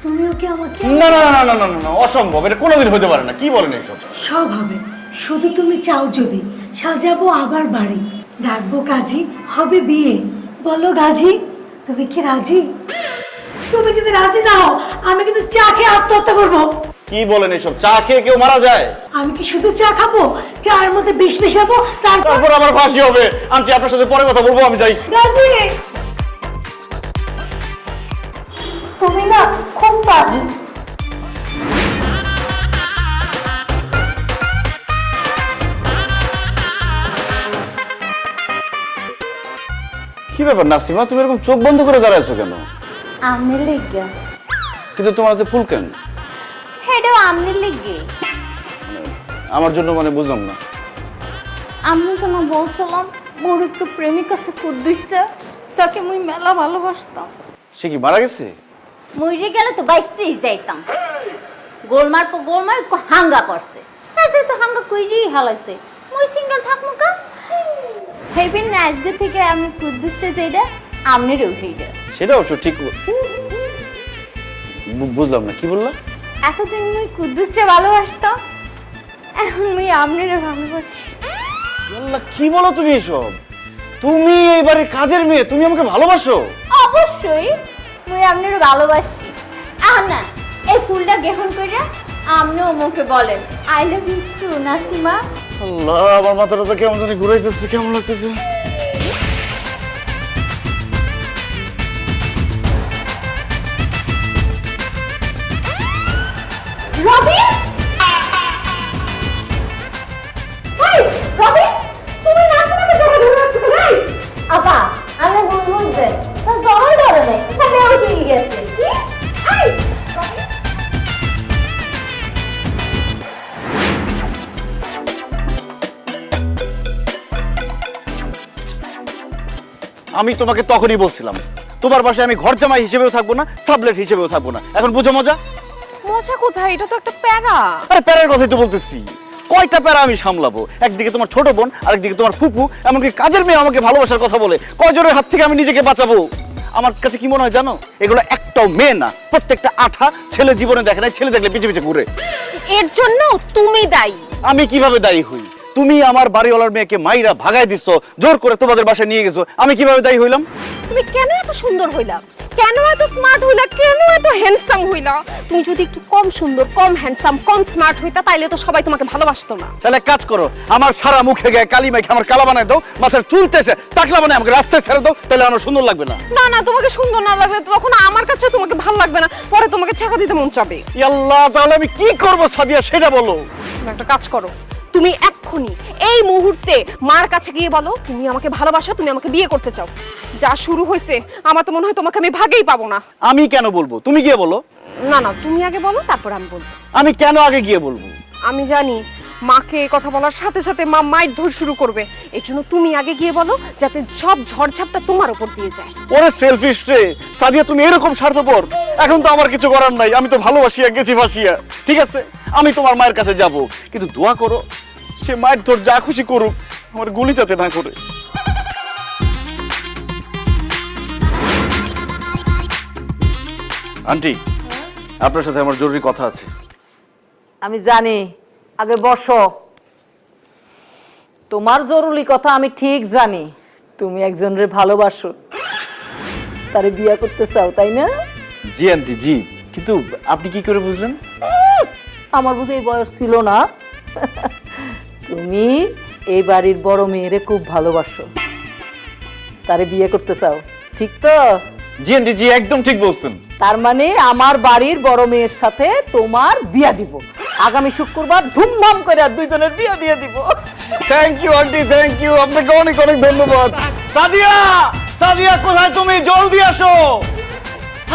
তুমিও কি আমাকে? না না না না না না না, অসম্ভব, এটা কোনোদিন হতে পারে না। কি বলেন এইসব? সব হবে, শুধু তুমি চাও যদি। সাজাবো আবার বাড়ি, ডাকবো কাজী, হবে বিয়ে। বলো গাজী, তুমি কি রাজি? তুমি যদি রাজি না হও, আমি কিন্তু চা খেয়ে আত্মহত্যা করবো। কি বলেন এইসব? চা খেয়ে কেউ মারা যায়? আমি কি শুধু চা খাবো? চার মধ্যে বিষ মেশাবো, তারপর আমার ফাঁসি হবে। আন্টি আপনার সাথে পরে কথা বলবো, আমি যাই। গাজী, তুমি না খুব বাজে। কি ব্যাপার নাসিমা, তুমি এরকম চোখ বন্ধ করে দাঁড়াইছো কেন? আমনে লেগে, কিন্তু তোমার হাতে ফুল কেন? হেডেও আমনে লেগে। আমার জন্য মানে বুঝলাম না। আমি তো না বলছিলাম মোর একটু প্রেমিক আছে কুদ্দুইছে, যাকে মুই মেলা ভালোবাসতাম। সে কি মারা গেছে? মরে গেলে তো বাইসেই যাইতাম। গোলমার পর গোলমার হাঙ্গা করছে, তাই তো হাঙ্গা কইরি হালাইছে। মুই সিঙ্গেল থাকমু কা? হেবেন না আজকে থেকে আমি কুদ্দুসে যেটা আমনের উঠিটা সেটা অবশ্য ঠিক বুঝলাম না, কি বললা? এতদিন মুই কুদ্দুসে ভালোবাসতাম, এখন মুই আমনের ভালোবাসি। আল্লাহ, কি বলো তুমি এসব? তুমি এইবারে কাজের মেয়ে, তুমি আমাকে ভালোবাসো? অবশ্যই মুই আমনের ভালোবাসি। না এই ফুলটা গ্রহণ করে আমনেও মুখে বলেন I love you too Nasima. আল্লাহ, আমার মাথাটা তো কেমন জানি ঘুরাইতেছে, কেমন লাগতেছে। রবিন, এই রবিন, তুমি নাসিমাকে জড়িয়ে ধরে রাখছো কেন? এই আপা, আমি ভুল বুঝছেন, তা জড়িয়ে ধরে নেই, তবে ও ঠিক গেছে। কি? এই রবিন, আমি তোমাকে তখনই বলছিলাম তোমার বাসায় আমি ঘর জামাই হিসেবেও থাকবো না, সাবলেট হিসেবেও থাকবো না। এখন বুঝো মজা? মজা কোথায়? এটা তো একটা প্যারা। আরে প্যারার কথাই তো বলতেছি। কয়টা প্যারা আমি সামলাবো? একদিকে তোমার ছোট বোন, আরেকদিকে তোমার ফুপু, এমনকি কাজের মেয়ে আমাকে ভালোবাসার কথা বলে। কয়জনের হাত থেকে আমি নিজেকে বাঁচাবো? আমার কাছে কি মনে হয় জানো, এগুলো একটাও মেয়ে না, প্রত্যেকটা আঠা ছেলে জীবনে দেখে না, ছেলে দেখলে পিছে পিছে ঘুরে। এর জন্য তুমি দায়ী। আমি কিভাবে দায়ী হই? তুমি আমার বাড়িওয়ালার মেয়েকে মাইরা ভাগাই দিছো, জোর করে তোমাদের বাসায় নিয়ে গেছো, আমি কিভাবে দায়ী হইলাম? তুমি কেন এত সুন্দর হইলা? কেন এত স্মার্ট হইলা? কেন এত হ্যান্ডসাম হইলা? তুমি যদি একটু কম সুন্দর, কম হ্যান্ডসাম, কম স্মার্ট হইতা, তাইলে তো সবাই তোমাকে ভালোবাসতো না। তাহলে কাজ করো, আমার সারা মুখে গায়ে কালি মেখে আমার কালা বানায় দাও, মাথার চুলতেছে টাকলা বানায় আমাকে রাস্তায় ছেড়ে দাও, তাহলে আমার সুন্দর লাগবে না। না না, তোমাকে সুন্দর না লাগলে তখন আমার কাছে তোমাকে ভালো লাগবে না, পরে তোমাকে ছেঁকা দিতে মন চাবে। আল্লাহ, তাহলে আমি কি করব সাদিয়া সেটা বলো। তুমি একটা কাজ করো, তুমি এক্ষুনি এই মুহূর্তে মার কাছে গিয়ে বলো তুমি আমাকে ভালোবাসো, তুমি আমাকে বিয়ে করতে চাও। যা শুরু হয়েছে আমার তো মনে হয় তোমাকে আমি ভাগেই পাবো না। আমি কেন বলবো? তুমি গিয়ে বলো। না না, তুমি আগে বলো, তারপর আমি বলবো। আমি কেন আগে গিয়ে বলবো? আমি জানি মাকে এই কথা বলার সাথে সাথে মা মাইর ধর শুরু করবে, এর জন্য তুমি আগে গিয়ে বলো, যাতে সব ঝড়ঝাপটা তোমার উপর দিয়ে যায়। ওরে সেলফিশ রে সাদিয়া, তুমি এরকম স্বার্থপর। এখন তো আমার কিছু করার নাই, আমি তো ভালোবাসিয়া গেছি ফাঁসিয়া। ঠিক আছে, আমি তোমার মায়ের কাছে যাব, কিন্তু দোয়া করো সে মায়ের ধর যা খুশি করুক, আমার গুলি যাতে না করে। আন্টি, আপনার সাথে আমার জরুরি কথা আছে। আমি জানি, আগে বসো। তোমার জরুরি কথা আমি ঠিক জানি। তুমি একজনের ভালোবাসো, তারে বিয়ে করতে চাও, তাই না? জি আন্টি, জি। কিন্তু আপনি কি করে বুঝলেন? আমার বুঝে এই বয়স ছিল না। তুমি এই বাড়ির বড় মেয়েরে খুব ভালোবাসো, তারে বিয়ে করতে চাও, ঠিক তো? জি আন্টি, জি, একদম ঠিক বলছেন। তার মানে আমার বাড়ির বড় মেয়ের সাথে তোমার বিয়া দিব। আগামী শুক্রবার ধুমধাম করে দুইজনের বিয়া দিয়ে দিব। Thank you aunty, thank you, আপনাকে অনেক অনেক ধন্যবাদ। সাদিয়া, সাদিয়া কোথায় তুমি? জলদি আসো।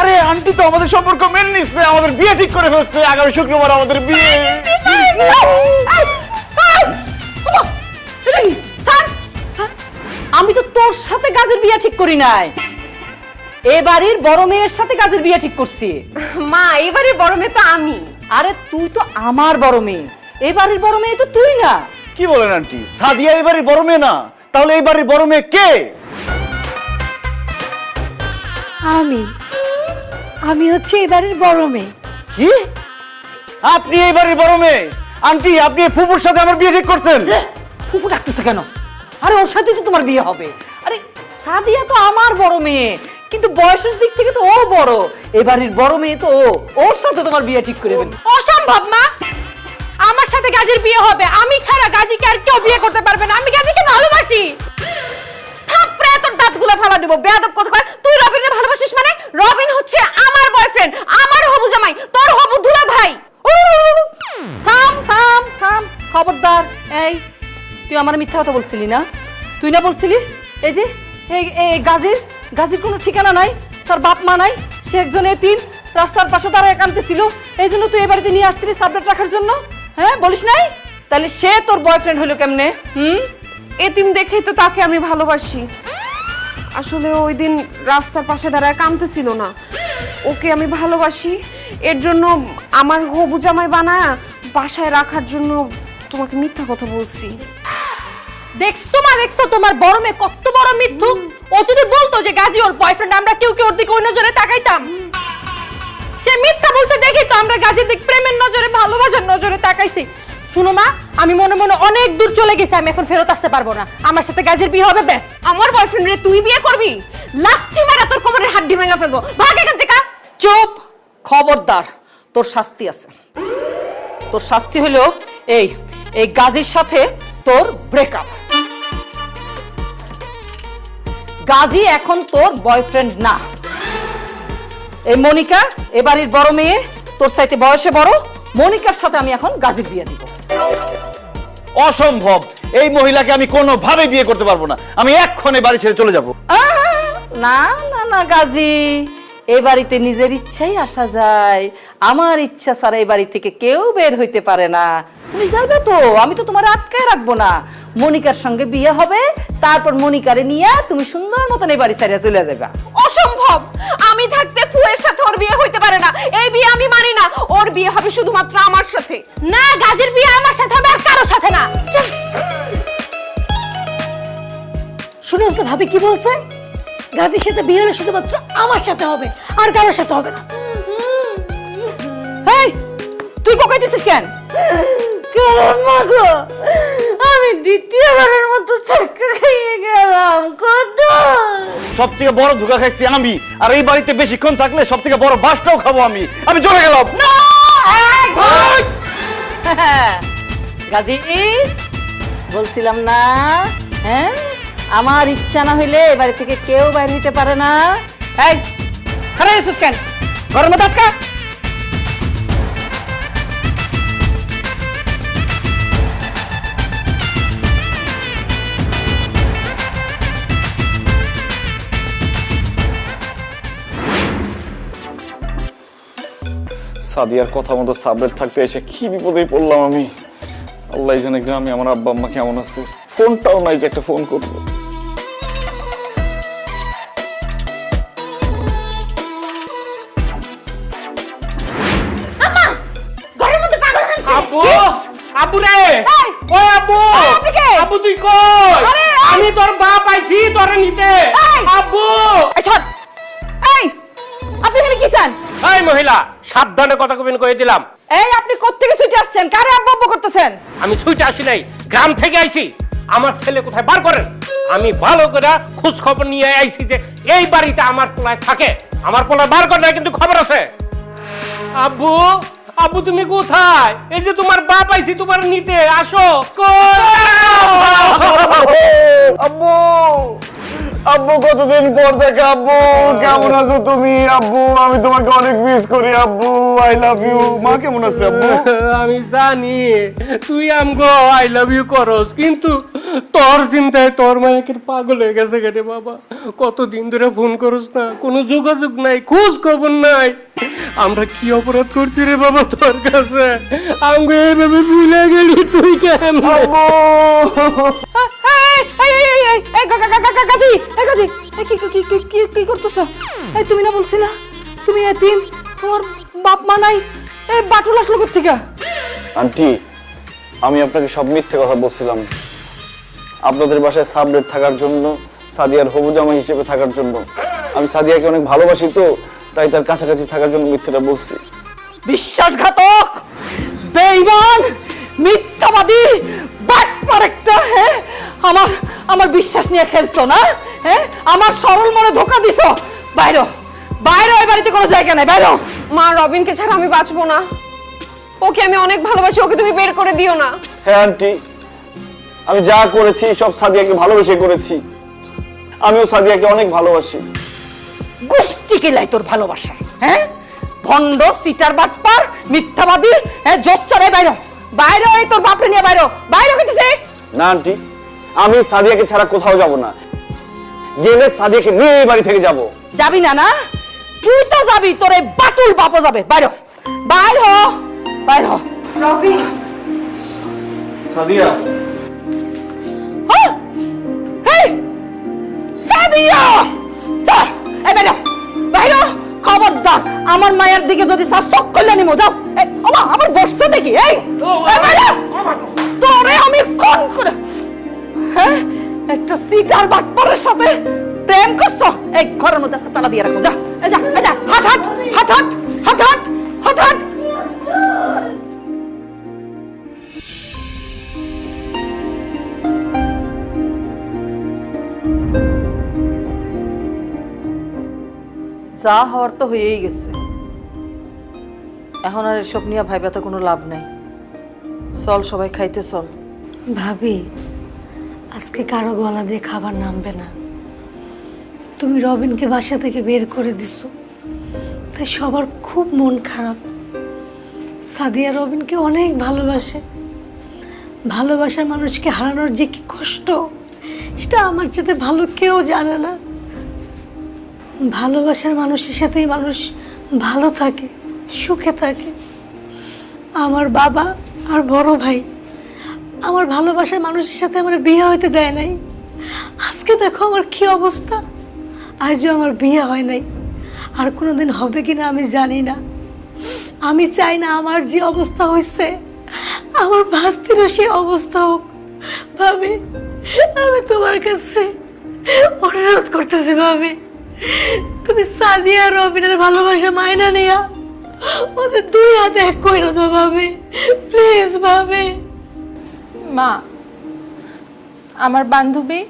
আরে আন্টি তো আমাদের সম্পর্ক মেনে নিচ্ছে, আমাদের বিয়ে ঠিক করে ফেলছে, আগামী শুক্রবার আমাদের বিয়ে। আমি তো তোর সাথে কাজের বিয়া ঠিক করি নাই, এ বাড়ির বড় মেয়ের সাথে কাজের বিয়া ঠিক করছি। মা, এবারে বড় মেয়ে তো আমি। আরে তুই তো আমার বড় মেয়ে, এ বাড়ির বড় মেয়ে তো তুই না। কি বলেন আন্টি? সাদিয়া এই বাড়ির বড় মেয়ে না? তাহলে এই বাড়ির বড় মেয়ে কে? আমি হচ্ছে এবারের বড় মেয়ে। কি? আপনি এই বাড়ির বড় মেয়ে? আন্টি, আপনি এই ফুপুর সাথে আমার বিয়ে ঠিক করছেন? ফুপু ডাকতেছে কেন? আরে ওর সাথে তো তোমার বিয়ে হবে। আরে সাদিয়া তো আমার বড় মেয়ে, কিন্তু বয়সের দিক থেকে তো ও বড়। এবারের বড় মেয়ে তো ও, ওর সাথে তোমার বিয়ে ঠিক করে ফেল। অসম্ভব মা, আমার সাথে গাজীর বিয়ে হবে। আমি ছাড়া গাজীকে আর কেউ বিয়ে করতে পারবে না। আমি গাজীকে ভালোবাসি। থাপড়ে তোর দাঁতগুলো ফালা দেব, বেয়াদব কথা কয়। তুই রবিনকে ভালোবাসিস মানে? রবিন হচ্ছে আমার বয়ফ্রেন্ড, আমার হবু জামাই, তোর হবু দুলা ভাই। থাম থাম থাম, খবরদার। এই তুই আমার মিথ্যা কথা বলছিলি না? তুই না বলছিলি এই যে এই গাজীর কোনো ঠিকানা নাই, তার বাপ মা নাই, সে একজন এতিম, রাস্তার পাশে তারা একান্তে ছিল, এই জন্য তুই এ বাড়িতে নিয়ে আসছিলি সাবলেট রাখার জন্য? হ্যাঁ, বলিস নাই? তাহলে সে তোর বয়ফ্রেন্ড হলো কেমনে? এতিম দেখেই তো তাকে আমি ভালোবাসি। আসলে ওই দিন রাস্তার পাশে দাঁড়ায় কাঁদতেছিল না, ওকে আমি ভালোবাসি। এর জন্য আমার হবু জামাই বানায় বাসায় রাখার জন্য তোমাকে মিথ্যা কথা বলছি। দেখছো মা, দেখছো তোমার বড় মেয়ে কত বড় মিথ্যুক। ও যদি বলতো যে গাজী ওর বয়ফ্রেন্ড, আমরা কেউ কেউ ওর দিকে ওই নজরে তাকাইতাম। সে মিথ্যা বলছে দেখি তো আমরা গাজীর দিক প্রেমের নজরে, ভালোবাসার নজরে তাকাইছি। শুনো মা, আমি মনে মনে অনেক দূর চলে গেছি, আমি এখন ফেরত আসতে পারবো না। আমার সাথে গাজীর বিয়ে হবে ব্যাস। আমার বয়ফ্রেন্ড রে তুই বিয়ে করবি? লাত্তি মারা তোর কোমরের হাড্ডি ভেঙে ফেলবো, ভাগ এখান থেকে। চুপ, খবরদার, তোর শাস্তি আছে। তোর শাস্তি হলো এই এই গাজীর সাথে তোর ব্রেকআপ। গাজী এখন তোর বয়ফ্রেন্ড না। এই মনিকা এ বাড়ির বড় মেয়ে, তোর চাইতে বয়সে বড়। মনিকার সাথে আমি এখন গাজীর বিয়ে দিব। অসম্ভব, এই মহিলাকে আমি কোনোভাবে বিয়ে করতে পারবো না। আমি এক্ষণে বাড়ি ছেড়ে চলে যাব। না না না গাজী, এই বাড়িতে নিজের ইচ্ছাই আসা যায়। আমার ইচ্ছা ছাড়া এই বাড়ি থেকে কেউ বের হইতে পারে না। তুমি যাবে তো, আমি তো তোমার আটকায় রাখবো না। মনিকার সঙ্গে বিয়ে হবে, তারপর মনিকারে নিয়ে তুমি সুন্দর মতন এই বাড়ি ছেড়ে চলে যাবে। অসম্ভব, আমি থাকতে ফুয়ের সাথে ওর বিয়ে হইতে পারে না। এই বিয়ে আমি মানি না। ওর বিয়ে হবে শুধুমাত্র আমার সাথে। না, গাজীর বিয়ে আমার সাথে হবে, আর কারোর সাথে না। শুনোস তো ভাবি কি বলছে? গাজীর সাথে বিয়ে হলে শুধুমাত্র আমার সাথে হবে, আর কারোর সাথে হবে না। হেই, তুই কোকাই দিছিস কেন? কারণ মাগো, আমি দ্বিতীয়বারের মতো চাকরি খেয়ে গেলাম। কত সব থেকে বড় ধোঁকা খাইছি আমি, আর এই বাড়িতে বেশিক্ষণ থাকলে সব থেকে বড় বাসটাও খাবো আমি। আমি চলে গেলাম। গাজী, বলছিলাম না, হ্যাঁ, আমার ইচ্ছা না হইলে এ বাড়ি থেকে কেউ বাইরে হইতে পারে না। এই খারাপ আছিস কেন? ঘরের মধ্যে আটকা। সাদিয়ার কথা মতো সাবরেট থাকতে এসে কি বিপদেই পড়লাম আমি। আল্লাহ জানে গ্রামে আমার আব্বা আম্মা কেমন আছে। ফোনটাও নাই যে একটা ফোন করবো। আব্বু, আব্বু রে, ওই আব্বু, আব্বু তুই কই? আমি তোর বাপ আইছি তোরে নিতে। আব্বু, এই, আপনি এখানে কি চান? এই মহিলা, সাবধানে কথা কবেন কয়ে দিলাম। এই, আপনি কোত্থেকে ছুটে আসছেন? কারে আব্বা আব্বা করতেছেন? আমি ছুটে আসি নাই, গ্রাম থেকে আইছি। আমার ছেলে কোথায় বার করেন। আমি ভালো করে খোঁজ খবর নিয়ে আইছি যে এই বাড়িতে আমার পোলায় থাকে। আমার পোলায় বার করে না, কিন্তু খবর আছে। আব্বু, আব্বু তুমি কোথায়? এই যে তোমার বাপ আইছি তোমার নিতে, আসো। কই? আব্বু, আব্বু কতদিন পর দেখা। আব্বু কেমন আছো তুমি? আব্বু আমি তোমাকে অনেক মিস করি। আব্বু আই লাভ ইউ। মা কেমন আছে আব্বু? আমি জানি তুই আমগো আই লাভ ইউ করস, কিন্তু তোর চিন্তায় তোর মায়ের পাগল হয়ে গেছে কেটে বাবা। কতদিন ধরে ফোন করস না, কোনো যোগাযোগ নাই, খোঁজ খবর নাই। আমরা কি অপরাধ করছি রে বাবা তোর কাছে? আমগো এইভাবে ভুলে গেলি তুই কেন? কি করতেছো? এই তুমি না বলছিলা তুমি এতিম, তোমার বাপ মা নাই, এই বাটুল আসলো কোত্থেকে? আন্টি, আমি আপনাকে সব মিথ্যে কথা বলছিলাম। আপনাদের বাসায় সাবলেট থাকার জন্য, সাদিয়ার হবু জামাই হিসেবে থাকার জন্য। আমি সাদিয়াকে অনেক ভালোবাসি তো, তাই তার কাছাকাছি থাকার জন্য মিথ্যেটা বলছি। বিশ্বাসঘাতক, বেঈমান, মিথ্যাবাদী, বাটপার একটা। হ্যাঁ, আমার বিশ্বাস নিয়ে খেলছো না? হ্যাঁ, আমার সরল মনে ধোকা দিছো। বাইরো, বাইরো, এই বাড়িতে কোনো জায়গা নাই, বাইরো। মা, রবিনকে ছাড়া আমি বাঁচবো না। ওকে আমি অনেক ভালোবাসি, ওকে তুমি বের করে দিও না। হ্যাঁ আন্টি, আমি যা করেছি সব সাদিয়াকে ভালোবেসে করেছি। আমিও সাদিয়াকে অনেক ভালোবাসি। গোষ্ঠী কেলাই তোর ভালোবাসা। হ্যাঁ, ভণ্ড, সিটার, বাটপার, মিথ্যাবাদী, হ্যাঁ, জোট চড়াই। বাইরো, বাইরো, এই তোর বাপরে নিয়ে বাইরো, বাইরো খেতেছে। না আন্টি, আমি সাদিয়াকে ছাড়া কোথাও যাব না। গেলে সাদিয়াকে নিয়ে এই বাড়ি থেকে যাব। যাবি না? না, তুই তো যাবি, তোর এই বাটুল বাপও যাবে। বাইরো, বাইরো, বাইরো। রবি, সাদিয়া, এই সাদিয়া, চল, এই বাইরো, বাইরো। খবরদার, আমার মায়ের দিকে যদি চোখ করলে নিমো, যাও। এই ওমা, আবার বসতে দেখি। এই বাইরো, তোরে আমি কোন করে হ্যাঁ একটা সিটার বাটপারের সাথে প্রেম করছো? এই ঘরের মধ্যে আজকে তালা দিয়ে রাখো, যা এই যা এই যা, হাট হাট হাট হাট হাট হাট হাট হাট। যা হওয়ার তো হয়েই গেছে, এখন আর এসব নিয়ে ভাইবা তো কোনো লাভ নাই। চল সবাই খাইতে চল। ভাবি আজকে কারো গলা দিয়ে খাবার নামবে না। তুমি রবিনকে বাসা থেকে বের করে দিছো, তাই সবার খুব মন খারাপ। সাদিয়া রবিনকে অনেক ভালোবাসে। ভালোবাসার মানুষকে হারানোর যে কি কষ্ট, সেটা আমার চেয়ে ভালো কেউ জানে না। ভালোবাসার মানুষের সাথেই মানুষ ভালো থাকে, সুখে থাকে। আমার বাবা আর বড় ভাই আমার ভালোবাসার মানুষের সাথে আমার বিয়ে হইতে দেয় নাই। আজকে দেখো আমার কি অবস্থা, আজও আমার বিয়ে হয় নাই, আর কোনোদিন হবে কিনা আমি জানি না। আমি চাই না আমার যে অবস্থা হয়েছে আমার ভাস্তিরও সে অবস্থা হোক। ভাবি আমি তোমার কাছে অনুরোধ করতেছি, ভাবি তুমি সাদিয়া আর রবিনের ভালোবাসা মায়না নিয়া ওদের দুই হাতে এক কইরা দাও ভাবি, প্লিজ ভাবি। মা, আমার বান্ধবী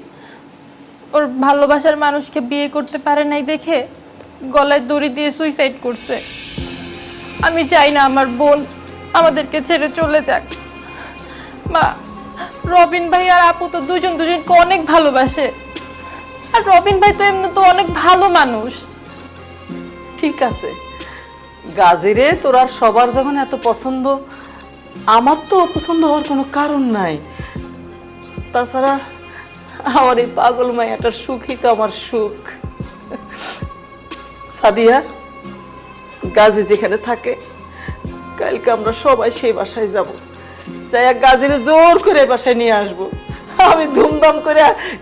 ওর ভালোবাসার মানুষকে বিয়ে করতে পারে নাই দেখে গলায় দড়ি দিয়ে সুইসাইড করছে। আমি চাই না আমার বোন আমাদেরকে ছেড়ে চলে যাক। মা, রবিন ভাই আর আপু তো দুজনকে অনেক ভালোবাসে, আর রবিন ভাই তো এমনি তো অনেক ভালো মানুষ। ঠিক আছে গাজিরে, তোর আর সবার যখন এত পছন্দ, আমার তো অপছন্দ হওয়ার কোনো কারণ নাই। তাছাড়া আমার এই পাগল মায়াটার সুখই তো আমার সুখ। সাদিয়া, গাজী যেখানে থাকে কালকে আমরা সবাই সেই বাসায় যাব, যাই গাজীরে জোর করে বাসায় নিয়ে আসবো। আমি ধুমধাম করে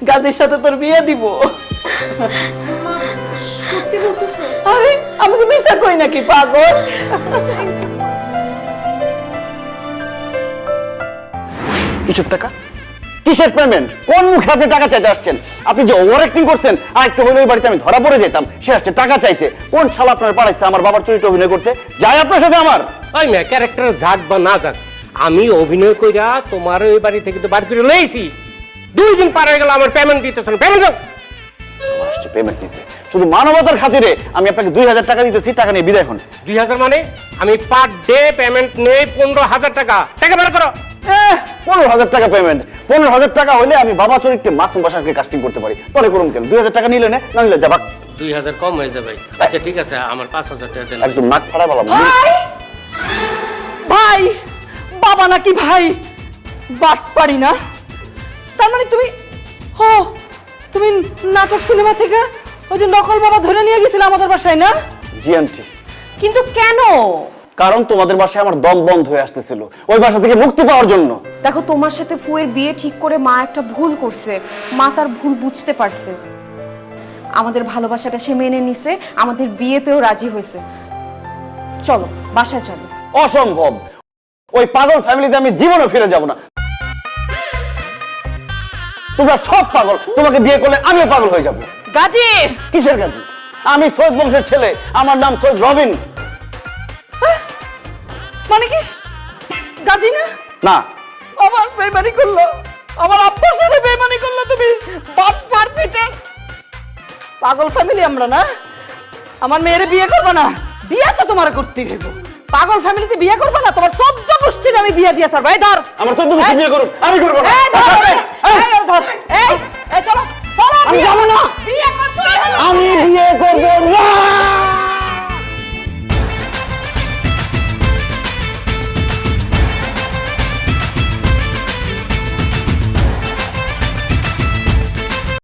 গাজীর সাথে তোর বিয়ে দিব। আরে আমি তো মিশা কই নাকি পাগল? কিসের টাকা, কিসের পেমেন্ট, কোন মুখে আপনি টাকা চাইতে আসছেন? আপনি যে ওভার অ্যাক্টিং করছেন, আর একটু হলে ওই বাড়িতে আমি ধরা পড়ে যেতাম। সে আসছে টাকা চাইতে। কোন শালা আপনার পাঠাইছে আমার বাবার চরিত্রে অভিনয় করতে? যাই আপনার সাথে আমার। ওই মেয়ে ক্যারেক্টার যাক বা না যাক, আমি অভিনয় কইরা তোমার ওই বাড়ি থেকে তো বার করে লইছি। 2 দিন পার হয়ে গেল, আমার পেমেন্ট দিতেছেন। পেমেন্ট দাও। আমার আসছে পেমেন্ট নিতে, শুধু মানবতার খাতিরে আমি আপনাকে 2000 টাকা দিতেছি। টাকা নিয়ে বিদায় হন। 2000 মানে? আমি পার ডে পেমেন্ট নেই 15,000 টাকা। টাকা বের করো। 15,000 টাকা পেমেন্ট? 15,000 টাকা হলে আমি বাবা চরিত্রে মাসুম বাসাকে কাস্টিং করতে পারি। তবে করুন কেন? 2000 টাকা নিলে না নিলে যাবা। 2000 কম হয়ে যাবে। আচ্ছা ঠিক আছে, আমার 5000 টাকা দেন। একদম নাক ফাড়া বলা। ভাই, বাবা নাকি ভাই? বাট পারি না। তার মানে তুমি নাটক সিনেমা থেকে ওই যে নকল বাবা ধরে নিয়ে গেছিলে আমাদের বাসায়, না? জি আন্টি। কিন্তু কেন? কারণ তোমাদের বাসায় আমার দম বন্ধ হয়ে আসতেছিল, ওই বাসা থেকে মুক্তি পাওয়ার জন্য। দেখো, তোমার সাথে ফুয়ের বিয়ে ঠিক করে মা একটা ভুল করছে। মা তার ভুল বুঝতে পারছে। আমাদের ভালোবাসাটা সে মেনে নিছে, আমাদের বিয়েতেও রাজি হয়েছে। চলো বাসায় চলো। অসম্ভব। ওই পাগল ফ্যামিলিতে আমি জীবনে ফিরে যাব না। তোমরা সব পাগল। তোমাকে বিয়ে করলে আমিও পাগল হয়ে যাব। গাজী! কিসের গাজী? আমি সৈয়দ বংশের ছেলে, আমার নাম সৈয়দ রবিন। মানে কি গাজী না? না। আমার বেইমানি করলো, আমার আব্বার সাথে বেইমানি করলো তুমি। বাপ পারছিতে পাগল ফ্যামিলি আমরা, না? আমার মেয়েরে বিয়ে করবে না? বিয়ে তো তোমার করতে হইব। পাগল ফ্যামিলিতে বিয়ে করবে না? তোমার 14 গোষ্ঠীর আমি বিয়ে দিয়ে ছাড়বো। এই ধর, আমার 14 গোষ্ঠী বিয়ে করুন, আমি করবো না। এই ধর।